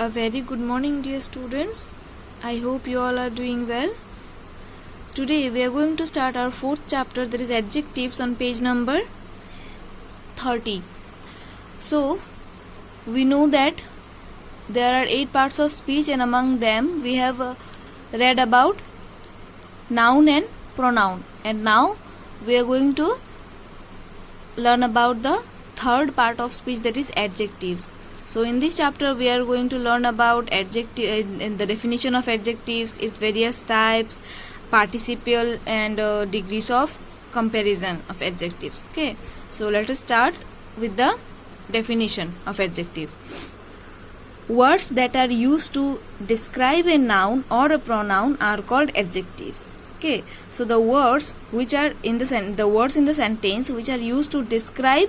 A very good morning, dear students. I hope you all are doing well. Today we are going to start our fourth chapter, that is adjectives, on page number 30. So, we know that there are 8 parts of speech, and among them we have read about noun and pronoun. And now we are going to learn about the third part of speech, that is adjectives. So in this chapter we are going to learn about adjective, the definition of adjectives, its various types, participial and degrees of comparison of adjectives. Okay, so let us start with the definition of adjective. Words that are used to describe a noun or a pronoun are called adjectives. Okay, so the words which are in the words in the sentence which are used to describe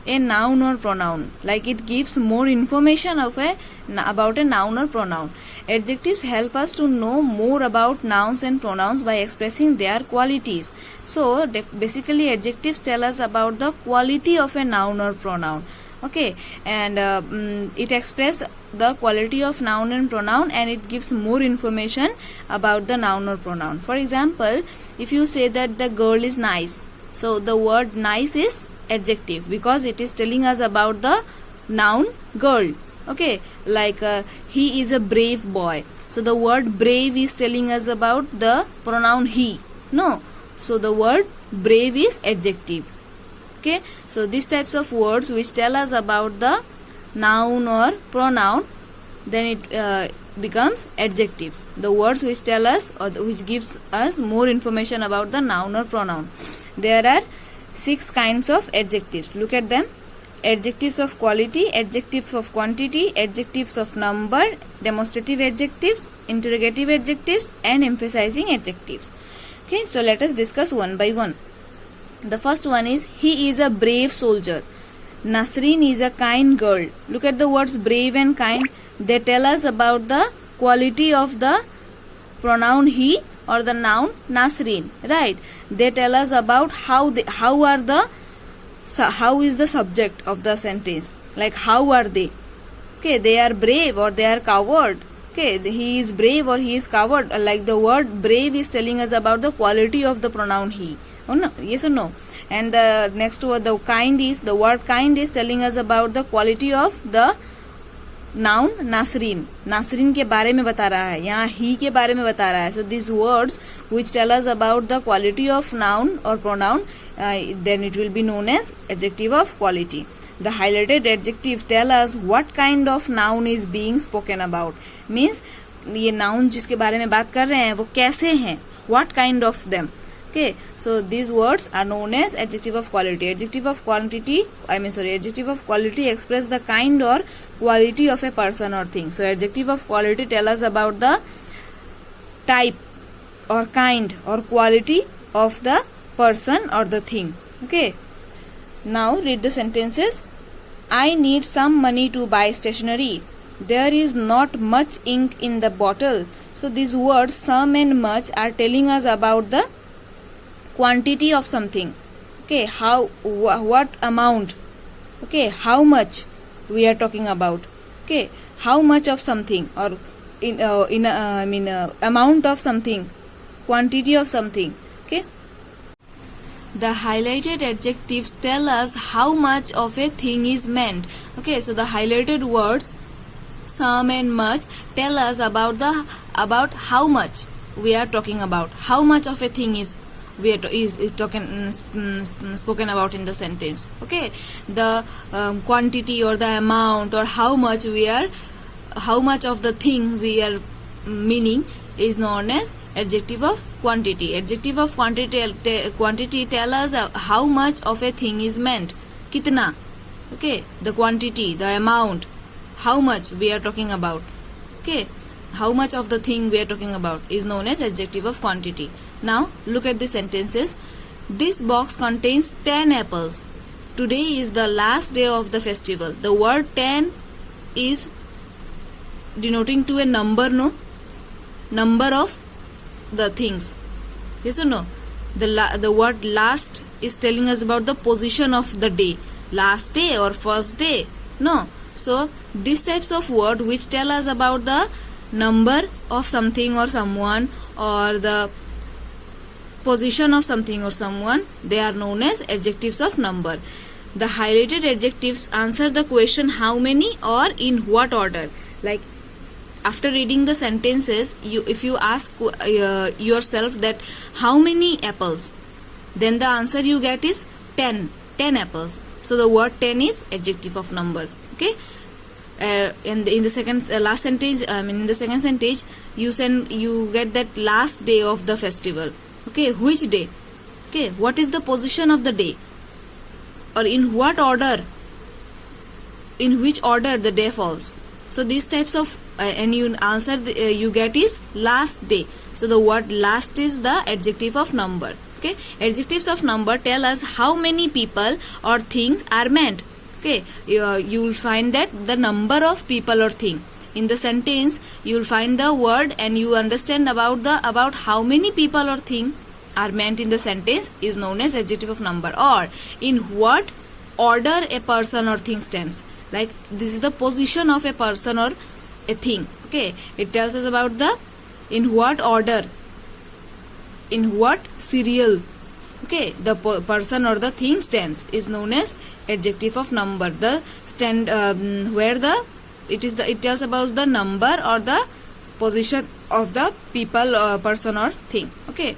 a noun or pronoun, like it gives more information about a noun or pronoun. Adjectives help us to know more about nouns and pronouns by expressing their qualities. So basically adjectives tell us about the quality of a noun or pronoun. Okay, and it expresses the quality of noun and pronoun, and it gives more information about the noun or pronoun. For example, if you say that the girl is nice, so the word nice is adjective because it is telling us about the noun girl. Okay, like he is a brave boy, so the word brave is telling us about the pronoun he. No, so the word brave is adjective. Okay, so these types of words which tell us about the noun or pronoun, then it becomes adjectives. The words which tell us or which gives us more information about the noun or pronoun. There are 6 kinds of adjectives. Look at them. Adjectives of quality, adjectives of quantity, adjectives of number, demonstrative adjectives, interrogative adjectives, and emphasizing adjectives. Okay, so let us discuss one by one. The first one is, he is a brave soldier. Nasreen is a kind girl. Look at the words brave and kind. They tell us about the quality of the pronoun he or the noun Nasreen, right? They tell us about how is the subject of the sentence, like how are they. Okay, they are brave or they are coward. Okay, he is brave or he is coward. Like the word brave is telling us about the quality of the pronoun he. Oh no, yes or no? And the next word, the word kind is telling us about the quality of the noun Nasreen. Nasreen के बारे में बता रहा है, यहाँ ही के बारे में बता रहा है. So these words which tell us about the quality of noun or pronoun, then it will be known as adjective of quality. The highlighted adjective tell us what kind of noun is being spoken about. Means ये noun जिसके बारे में बात कर रहे हैं वो कैसे हैं, what kind of them. Okay, so these words are known as adjective of quality. Adjective of quality express the kind or quality of a person or thing. So adjective of quality tell us about the type or kind or quality of the person or the thing. Okay, now read the sentences. I need some money to buy stationery. There is not much ink in the bottle. So these words some and much are telling us about the quantity of something. Okay, what amount. Okay, how much we are talking about. Okay, how much of something, or amount of something, quantity of something. Okay, the highlighted adjectives tell us how much of a thing is meant. Okay, so the highlighted words some and much tell us about how much we are talking about, how much of a thing is spoken about in the sentence. Okay, the quantity or the amount or how much of the thing we are meaning is known as adjective of quantity. Adjective of quantity tell us how much of a thing is meant. Kitna. Okay, the quantity, the amount, how much we are talking about. Okay, how much of the thing we are talking about is known as adjective of quantity. Now look at the sentences. This box contains 10 apples. Today is the last day of the festival. The word 10 is denoting to a number, no? Number of the things. Yes or no? The word last is telling us about the position of the day. Last day or first day. No. So these types of word which tell us about the number of something or someone, or the position of something or someone, they are known as adjectives of number. The highlighted adjectives answer the question how many or in what order. Like after reading the sentences, if you ask yourself that how many apples, then the answer you get is 10 apples. So the word 10 is adjective of number. Okay. In the second last sentence, in the second sentence, you get that last day of the festival. Okay, which day? Okay, what is the position of the day, or in what order, in which order the day falls? So these types of and you answer you get is last day. So the word last is the adjective of number. Okay, adjectives of number tell us how many people or things are meant. Okay, you will find that the number of people or thing in the sentence, you will find the word and you understand about how many people or thing are meant in the sentence is known as adjective of number. Or in what order a person or thing stands. Like this is the position of a person or a thing. Okay, it tells us about the in what order, in what serial. Okay, the person or the thing stands is known as adjective of number. The stand where the it tells about the number or the position of the people, person or thing. Okay,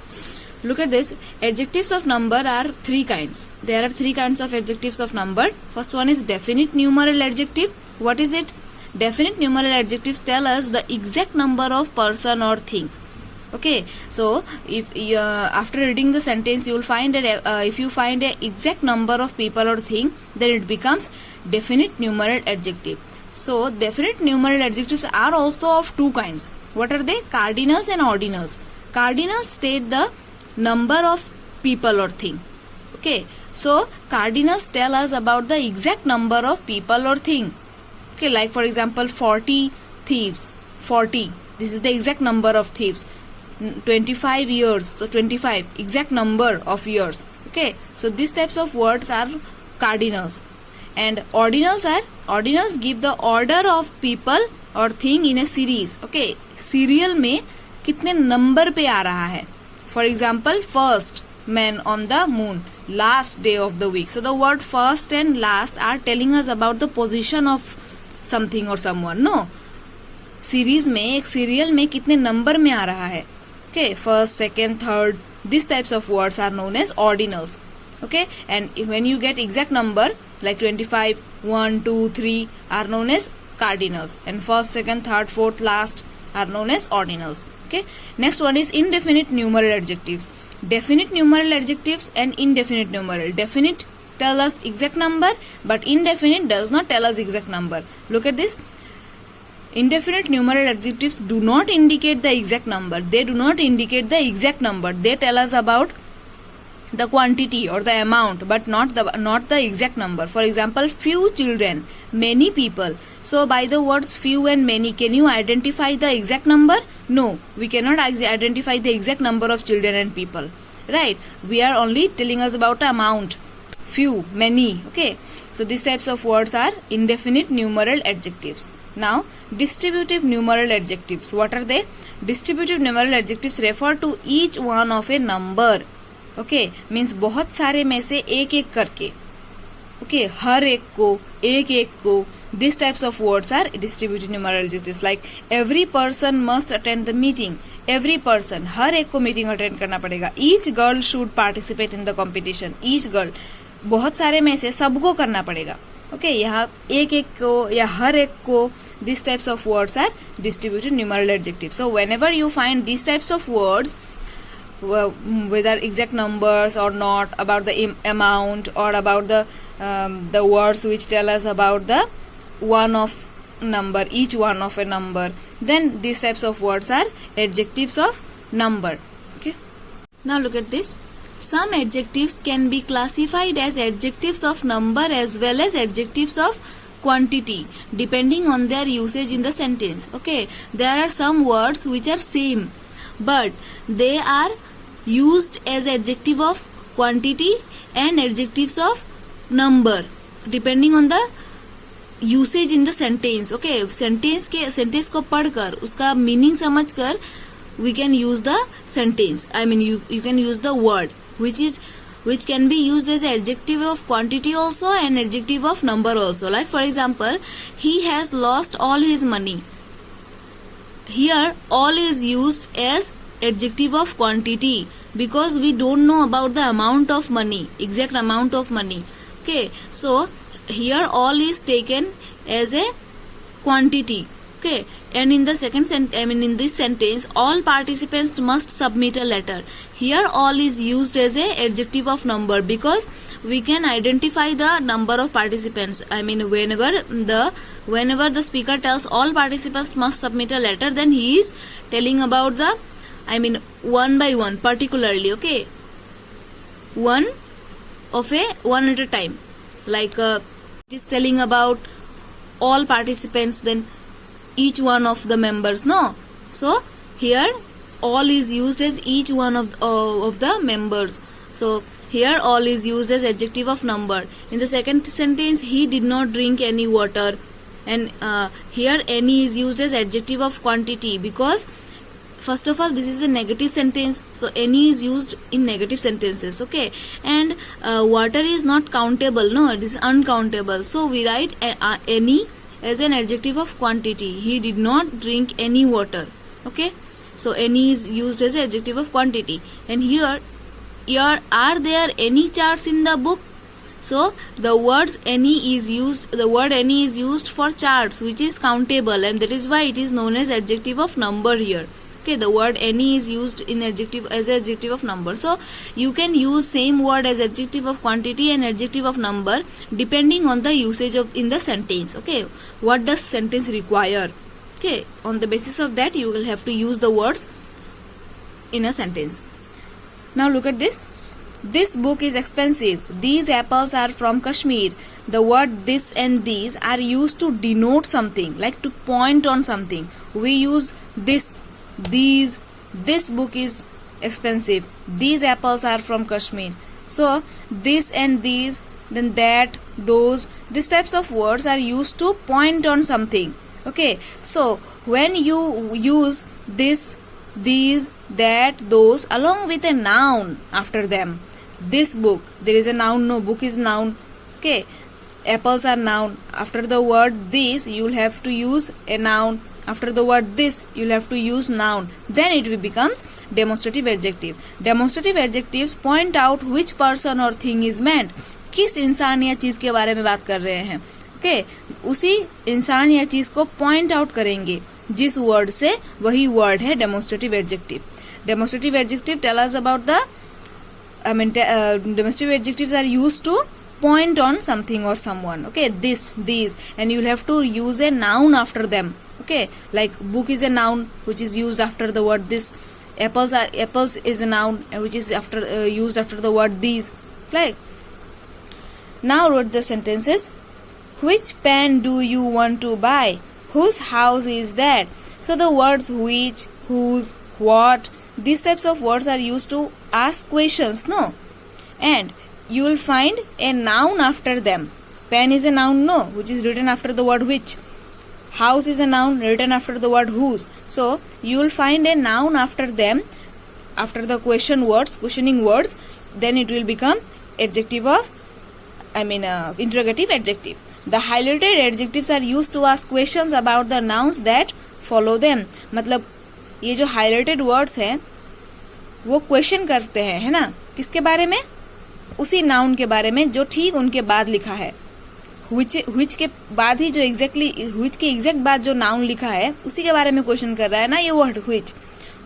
look at this. Adjectives of number are three kinds. There are three kinds of adjectives of number. First one is definite numeral adjective. What is it? Definite numeral adjectives tell us the exact number of person or things. Okay, so if after reading the sentence, you will find that if you find an exact number of people or thing, then it becomes definite numeral adjective. So definite numeral adjectives are also of two kinds. What are they? Cardinals and ordinals. Cardinals state the number of people or thing. Okay, so cardinals tell us about the exact number of people or thing. Okay, like for example 40 thieves. 40, this is the exact number of thieves. 25 years, so 25, exact number of years. Okay, so these types of words are cardinals. And ordinals give the order of people और thing in a series. Okay, serial में कितने number पे आ रहा है. For example, first man on the moon, last day of the week. So the word first and last are telling us about the position of something or someone. No, series में एक serial में कितने number में आ रहा है. Okay, first, second, third. These types of words are known as ordinals. Okay, and when you get exact number like 25, 1, 2, 3 are known as cardinals, and first, second, third, fourth, last are known as ordinals. Okay, next one is indefinite numeral adjectives. Definite numeral adjectives and indefinite numeral. Definite tell us exact number, but indefinite does not tell us exact number. Look at this. Indefinite numeral adjectives do not indicate the exact number. They do not indicate the exact number. They tell us about the quantity or the amount, but not the exact number. For example, few children, many people. So by the words few and many, can you identify the exact number? No, we cannot identify the exact number of children and people. Right? We are only telling us about the amount. Few, many. Okay. So these types of words are indefinite numeral adjectives. Now, distributive numeral adjectives. What are they? Distributive numeral adjectives refer to each one of a number. Okay, means बहुत सारे में से एक एक करके. Okay, हर एक को. These types of words are distributive numeral adjectives. Like every person must attend the meeting. Every person, हर एक को meeting attend करना पड़ेगा. Each girl should participate in the competition. Each girl, बहुत सारे में से सबको करना पड़ेगा. Okay, यहाँ एक एक को या हर एक को. These types of words are distributive numeral adjectives. So whenever you find these types of words, whether exact numbers or not, about the amount or about the words which tell us about the one of number, each one of a number, then these types of words are adjectives of number. Okay. Now look at this. Some adjectives can be classified as adjectives of number as well as adjectives of quantity, depending on their usage in the sentence. Okay, there are some words which are same, but they are used as adjective of quantity and adjectives of number, depending on the usage in the sentence. Okay, sentence को पढ़कर उसका meaning समझकर we can use the sentence. I mean, you can use the word which can be used as adjective of quantity also and adjective of number also. Like for example, he has lost all his money. Here all is used as adjective of quantity because we don't know about the amount of money, exact amount of money. Okay, so here all is taken as a quantity. Okay, and in the in this sentence, all participants must submit a letter. Here all is used as a adjective of number because we can identify the number of participants. I mean, whenever the speaker tells all participants must submit a letter, then he is telling about the, I mean, one by one particularly. Okay, one at a time. Like it is telling about all participants, then each one of the members, no? So here all is used as each one of the members. So here all is used as adjective of number. In the second sentence, he did not drink any water, and here any is used as adjective of quantity because first of all this is a negative sentence, so any is used in negative sentences. Okay, and water is not countable, no, it is uncountable, so we write any as an adjective of quantity. He did not drink any water. Okay, so any is used as an adjective of quantity. And here are there any charts in the book? So the word any is used for charts which is countable, and that is why it is known as adjective of number here. Okay, the word any is used in as adjective of number. So you can use same word as adjective of quantity and adjective of number depending on the usage of in the sentence. Okay, what does sentence require? Okay, on the basis of that you will have to use the words in a sentence. Now look at this. This book is expensive. These apples are from Kashmir. The word this and these are used to denote something, like to point on something. We use this, these. This book is expensive. These apples are from Kashmir. So this and these, then that, those, these types of words are used to point on something. Okay, so when you use this, these, that, those along with a noun after them, this book, there is a noun, no, book is noun. Okay, apples are noun. After the word this you will have to use a noun. After the word this you will have to use noun. Then it will becomes demonstrative adjective. Demonstrative adjectives point out which person or thing is meant. किस इंसान या चीज के बारे में बात कर रहे हैं. ओके, उसी इंसान या चीज को पॉइंट आउट करेंगे जिस वर्ड से वही वर्ड है demonstrative adjective. Demonstrative adjective tell us about the, I mean, demonstrative adjectives are used to point on something or someone. Okay, this, these, and you'll have to use a noun after them. Okay, like book is a noun which is used after the word this. Apples is a noun which is after used after the word these. Like, now wrote the sentences. Which pen do you want to buy? Whose house is that? So the words which, whose, what, these types of words are used to ask questions, no? And you will find a noun after them. Pen is a noun, no, which is written after the word which. House is a noun written after the word whose. So you will find a noun after them, after the questioning words. Then it will become adjective of, interrogative adjective. The highlighted adjectives are used to ask questions about the nouns that follow them. मतलब ये जो highlighted words हैं वो question करते हैं, है ना, किसके बारे में? उसी नाउन के बारे में जो ठीक उनके बाद लिखा है. which के बाद ही जो which के एग्जैक्ट बाद जो नाउन लिखा है उसी के बारे में क्वेश्चन कर रहा है ना ये word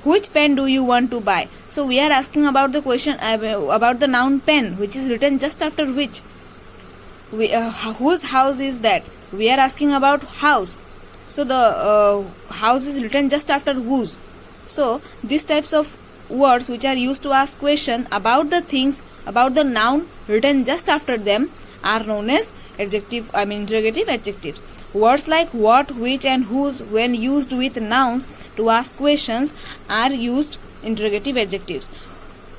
which pen do you want to buy? So we are asking about the question about the noun pen which is written just after which. Whose house is that? We are asking about house. So the house is written just after whose. So these types of words which are used to ask question about the things, about the noun written just after them are known as interrogative adjectives. Words like what, which and whose when used with nouns to ask questions are used interrogative adjectives.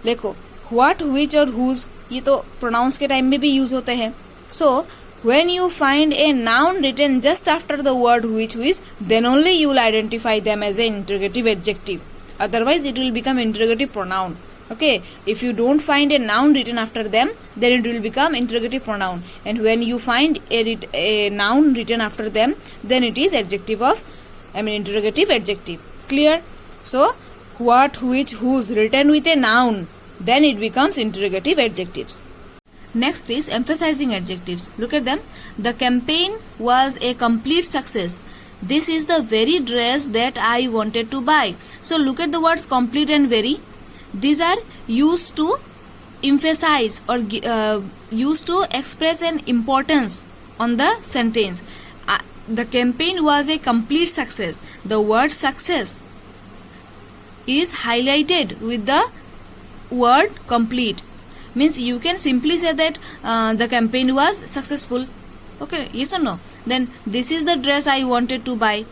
देखो what, which और whose ये तो pronouns के time में भी use होते हैं. So When you find a noun written just after the word which, then only you will identify them as an interrogative adjective. Otherwise, it will become interrogative pronoun. Okay, if you don't find a noun written after them, then it will become interrogative pronoun. And when you find a noun written after them, then it is interrogative adjective. Clear? So, what, which, whose written with a noun, then it becomes interrogative adjectives. Next is emphasizing adjectives. Look at them. The campaign was a complete success. This is the very dress that I wanted to buy. So look at the words complete and very. These are used to emphasize or used to express an importance on the sentence. The campaign was a complete success. The word success is highlighted with the word complete. Means you can simply say that the campaign was successful. Okay, yes or no? Then this is the dress I wanted to buy.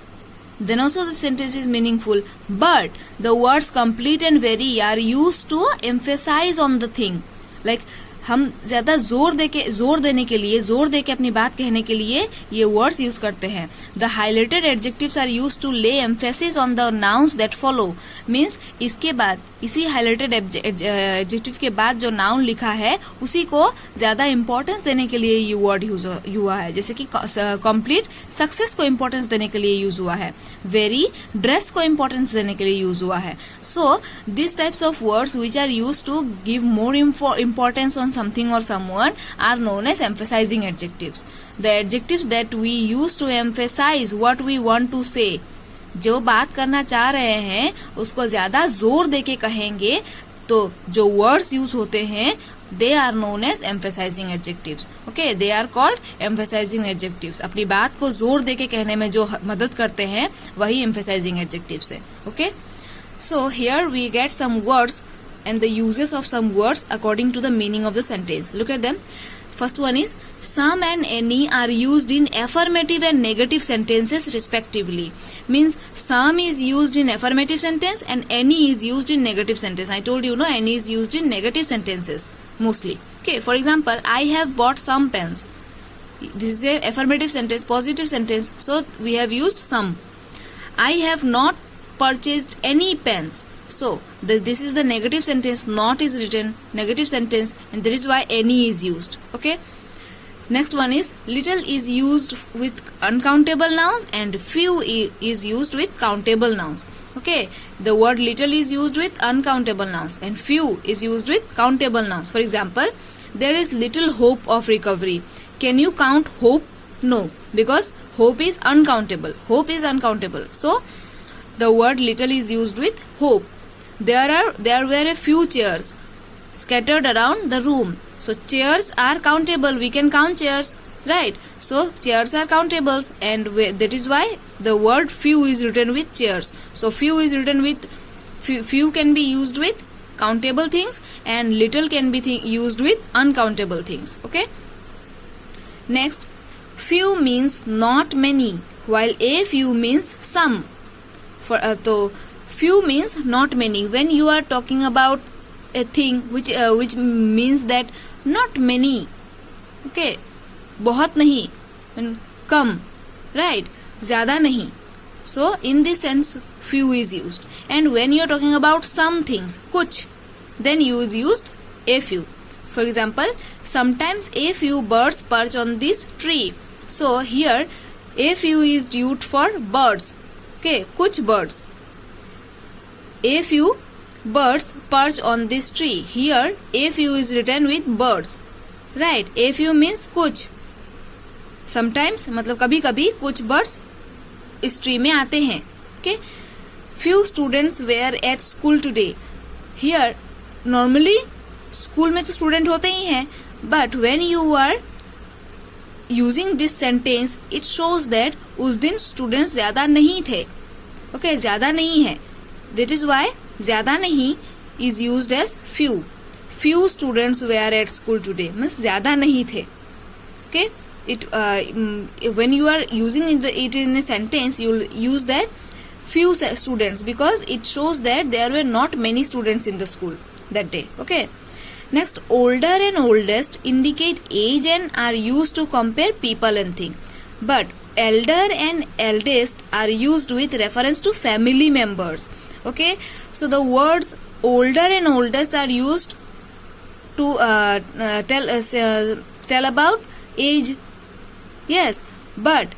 Then also the sentence is meaningful. But the words complete and very are used to emphasize on the thing. Like हम ज्यादा जोर देने के लिए जोर देके अपनी बात कहने के लिए ये वर्ड्स यूज करते हैं. The highlighted adjectives are used to lay emphasis on the nouns that follow. Means इसके बाद इसी हाईलाइटेड एडजेक्टिव के बाद जो नाउन लिखा है उसी को ज्यादा इंपॉर्टेंस देने के लिए ये वर्ड यूज हुआ है. जैसे कि कंप्लीट सक्सेस को इंपॉर्टेंस देने के लिए यूज हुआ है. वेरी ड्रेस को इंपॉर्टेंस देने के लिए यूज हुआ है. So this types of words which are use to give more importance on something or someone are known as emphasizing adjectives. The adjectives that we use to emphasize what we want to say. जो बात करना चाह रहे हैं उसको ज्यादा जोर देके कहेंगे तो जो words यूज होते हैं they are known as emphasizing adjectives. Okay, they are called emphasizing adjectives. अपनी बात को जोर देके कहने में जो मदद करते हैं वही emphasizing adjectives है. Okay, so here we get some words and the uses of some words according to the meaning of the sentence. Look at them. First one is some and any are used in affirmative and negative sentences respectively. Means some is used in affirmative sentence and any is used in negative sentence. I told you, no, any is used in negative sentences mostly. Okay, for example, I have bought some pens. This is a affirmative sentence, positive sentence. So we have used some. I have not purchased any pens. So this is the negative sentence, not is written, negative sentence, and that is why any is used. Okay. Next one is little is used with uncountable nouns and few is used with countable nouns. Okay. The word little is used with uncountable nouns and few is used with countable nouns. For example, there is little hope of recovery. Can you count hope? No, because hope is uncountable. Hope is uncountable. So the word little is used with hope. There were a few chairs scattered around the room. So chairs are countable. We can count chairs, right? So chairs are countables, and that is why the word few is written with chairs. So few is written with few can be used with countable things, and little can be used with uncountable things. Okay. Next, few means not many, while a few means some. Few means not many. When you are talking about a thing which means that not many, okay, बहुत नहीं, कम, right, ज़्यादा नहीं. So in this sense, few is used. And when you are talking about some things, कुछ, then you used a few. For example, sometimes a few birds perch on this tree. So here, a few is used for birds. Okay, कुछ birds. A few birds perch on this tree. Here, a few is written with birds. Right? A few means कुछ. Sometimes मतलब कभी कभी कुछ birds इस tree में आते हैं. Okay? Few students were at school today. Here, normally school में तो student होते ही हैं. But when you are using this sentence, it shows that उस दिन students ज़्यादा नहीं थे. Okay? ज़्यादा नहीं है. That is why ज़्यादा नहीं is used as few. Few students were at school today. means ज़्यादा नहीं थे. Okay? When you are using it in a sentence, you will use that few students because it shows that there were not many students in the school that day. Okay? Next, older and oldest indicate age and are used to compare people and things. But elder and eldest are used with reference to family members. Okay, so the words older and oldest are used to tell about age. Yes, but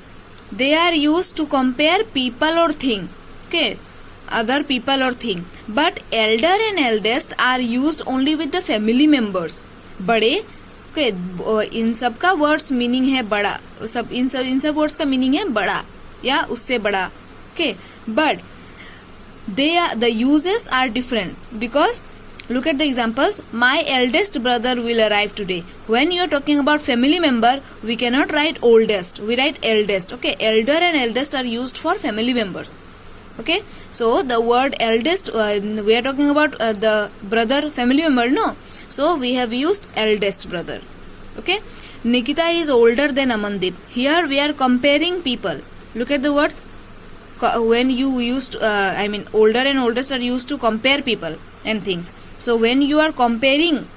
they are used to compare people or thing. Okay, other people or thing. But elder and eldest are used only with the family members. बड़े, okay, इन सब का words meaning है बड़ा, इन सब words का meaning है बड़ा या उससे बड़ा. Okay, but the uses are different because look at the examples. My eldest brother will arrive today. When you are talking about family member, we cannot write oldest, we write eldest. Okay, elder and eldest are used for family members. Okay, so the word eldest, we are talking about the brother family member, no, so we have used eldest brother. Okay, Nikita is older than Amandeep. Here we are comparing people. Look at the words. When you used older and oldest are used to compare people and things. So when you are comparing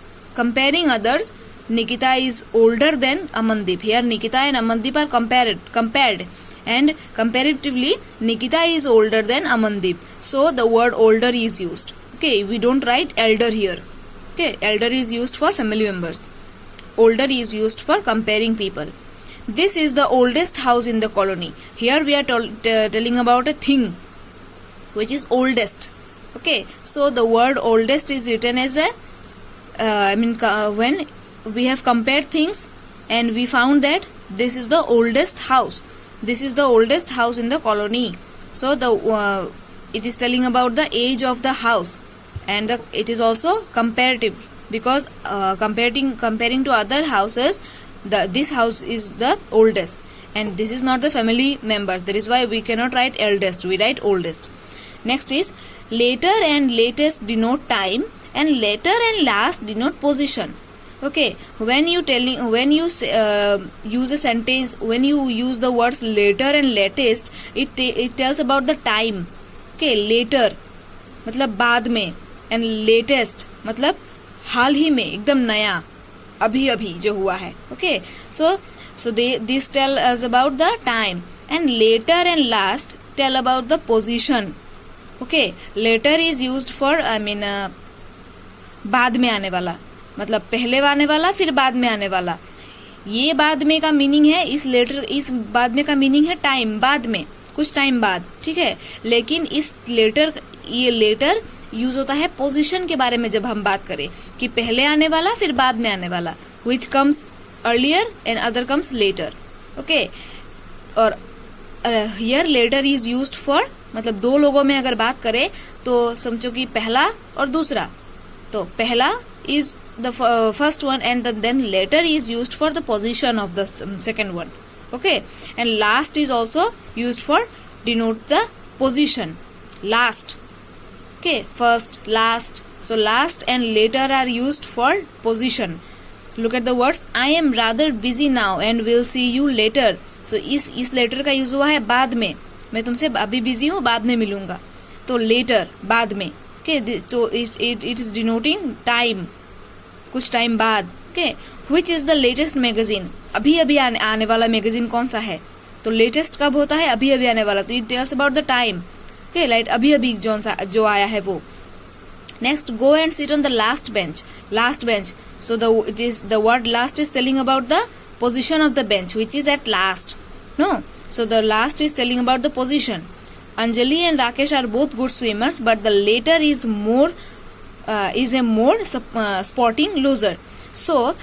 others, Nikita is older than Amandeep. Here Nikita and Amandeep are compared, and comparatively Nikita is older than Amandeep. So the word older is used. Okay, we don't write elder here. Okay, elder is used for family members. Older is used for comparing people. This is the oldest house in the colony. Here we are telling about a thing which is oldest. Okay, so the word oldest is written as a when we have compared things and we found that this is the oldest house. This is the oldest house in the colony. So the it is telling about the age of the house, and it is also comparative because comparing to other houses, this house is the oldest and this is not the family member. That is why we cannot write eldest, we write oldest. Next is later and latest denote time, and later and last denote position. Okay, when you use a sentence, when you use the words later and latest, it tells about the time. Okay, later मतलब बाद में, and latest मतलब हाल ही में, एकदम नया, अभी अभी जो हुआ है. Okay, so this tell us about the time, and later and last tell about the position. Okay, later is used for बाद में आने वाला, मतलब पहले आने वाला फिर बाद में आने वाला. ये बाद में का मीनिंग है, इस बाद में का मीनिंग है टाइम, बाद में, कुछ टाइम बाद. ठीक है, लेकिन ये लेटर यूज होता है पोजीशन के बारे में जब हम बात करें कि पहले आने वाला फिर बाद में आने वाला, which comes earlier and other comes later. Okay, और here later is used for, मतलब दो लोगों में अगर बात करें तो समझो कि पहला और दूसरा, तो पहला is the first one and then later is used for the position of the second one. Okay, and last is also used for denote the position. Last. Okay, first, last. So last and later are used for position. Look at the words. I am rather busy now and will see you later. So इस later का use हुआ है बाद में, मैं तुमसे अभी busy हूँ, बाद में मिलूंगा. तो later, बाद में. Okay, तो it is denoting time, कुछ टाइम बाद. Okay, which is the latest magazine? अभी अभी आने वाला मैगजीन कौन सा है? तो लेटेस्ट कब होता है? अभी अभी आने वाला. तो it tells about the time. Okay, right, अभी अभी जो आया है वो. Next, go and sit on the last bench. Last bench. So the word last is telling about the position of the bench, which is at last. No, so the last is telling about the position. Anjali and Rakesh are both good swimmers, but the later is a more sporting loser. So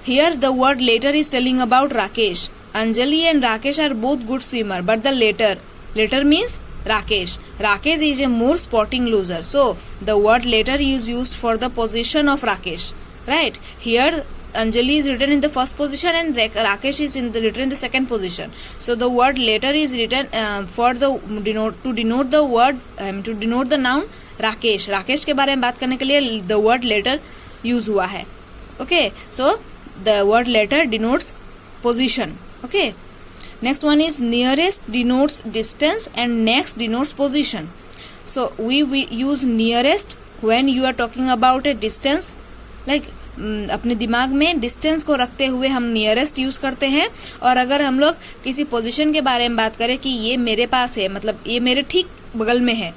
here the word later is telling about Rakesh. Anjali and Rakesh are both good swimmer, but the later means Rakesh. Rakesh is a more sporting loser. So the word later is used for the position of Rakesh. Right? Here Anjali is written in the first position and Rakesh is written in the second position. So the word later is written to denote the noun Rakesh. Rakesh के बारे में बात करने के लिए the word later use हुआ है. Okay, so the word later denotes position. Okay. Next one is nearest denotes distance and next denotes position. So we use nearest when you are talking about a distance like अपने दिमाग में distance को रखते हुए हम nearest use करते हैं, और अगर हम लोग किसी पोजीशन के बारे में बात करें कि ये मेरे पास है, मतलब ये मेरे ठीक बगल में है,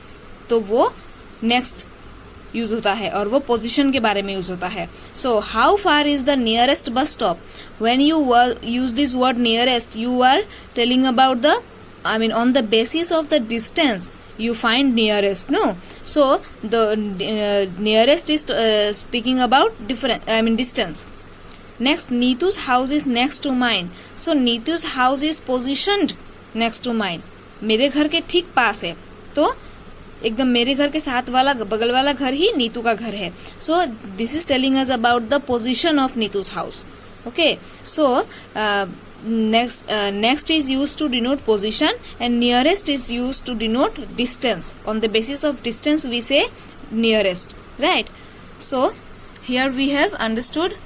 तो वो नेक्स्ट यूज होता है और वो पोजीशन के बारे में यूज होता है. So how far is the nearest bus stop. When you use this word nearest, you are telling about the, I mean, on the basis of the distance you find nearest, no? So the nearest is speaking about distance. Next, Neetu's house is next to mine. So Neetu's house is positioned next to mine. मेरे घर के ठीक पास है, तो एकदम मेरे घर के साथ वाला बगल वाला घर ही नीतू का घर है. So this is telling us about the position of Neetu's house. Okay, so next is used to denote position, and nearest is used to denote distance. On the basis of distance we say nearest, right? So here we have understood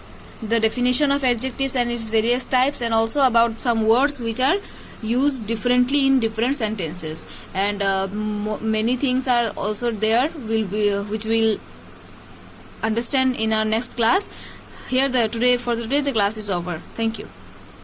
the definition of adjectives and its various types, and also about some words which are used differently in different sentences, and many things are also there which we'll understand in our next class. For today the class is over. Thank you.